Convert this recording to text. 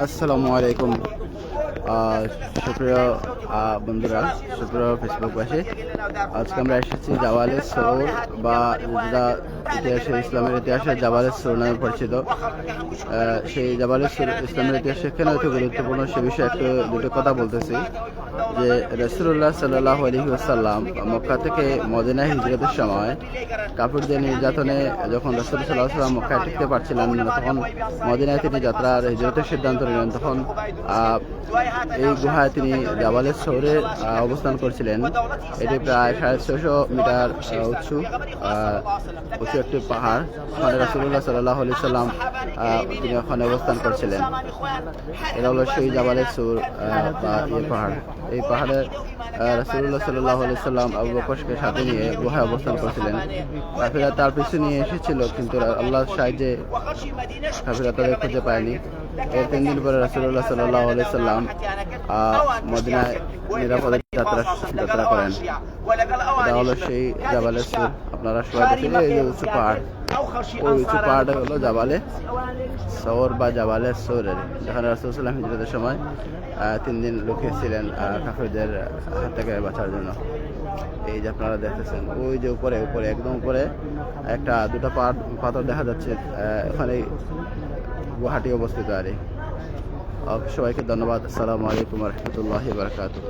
আসসালামু আলাইকুম সুপ্রিয় বন্ধুরা, সুপ্রিয় ফেসবুকবাসী। আজকে আমরা এসেছি জাবালে সৌর বা যেটা ইতিহাসে ইসলামের ইতিহাসে জাবালে সৌর নামে পরিচিত। সেই জাবালে সৌর ইসলামের ইতিহাসে কেন এত গুরুত্বপূর্ণ সে বিষয়ে দুটো কথা বলতেছি। যে রাসূলুল্লাহ সাল্লাল্লাহু আলাইহি ওয়াসাল্লাম মক্কা থেকে মদিনায় হিজরতের সময় কাফিরদের নির্যাতনে যখন রাসূল সাল্লাল্লাহু আলাইহি ওয়াসাল্লাম মক্কায় টিকতে পারছিলেন না, তখন মদিনায় তিনি যাত্রার হিজরতের সিদ্ধান্ত নিলেন। তখন এই গুহায় তিনি জাবালে সৌরে অবস্থান করছিলেন। এটি প্রায় 650 মিটার উঁচু একটি পাহাড়। ওখানে রাসূলুল্লাহ সাল্লাল্লাহু আলাইহি ওয়াসাল্লাম তিনি ওখানে অবস্থান করছিলেন। এটা হলো সেই জাবালে সৌর বা পাহাড়। এই পাহাড়ে রাসূলুল্লাহ সাল্লাল্লাহু আলাইহি ওয়াসাল্লাম আবু বকরকে সাথে নিয়ে গুহায় অবস্থান করছিলেন। কাফিরা তার পিছু নিয়ে এসেছিল, কিন্তু আল্লাহর সাহায্যে কাফিরা তাদের খুঁজে পায়নি। এর 3 দিন পরে রাসূলুল্লাহ সাল্লাল্লাহু আলাইহি ওয়াসাল্লাম মদিনায় নিরাপদে যাত্রা করেন। এটা হলো সেই জাবালে সৌর। আপনারা সবাই দেখেন, এই যে উঁচু পাহাড়, ওই উঁচু পাহাড়টা হলো জাবালে সৌর বা জাবালে সৌরের, যেখানে রাসূল সাল্লাল্লাহু আলাইহি ওয়াসাল্লাম হিজরতের সময় 3 দিন লুকিয়েছিলেন কাফিরদের হাত থেকে বাঁচার জন্য। এই যে আপনারা দেখতেছেন, ওই যে উপরে একদম উপরে দুটো পাথর দেখা যাচ্ছে, এখানে গুহাটি অবস্থিত। আর সবাইকে ধন্যবাদ। আসসালামু আলাইকুম ওয়া রাহমাতুল্লাহি ওয়া বারাকাতুহু।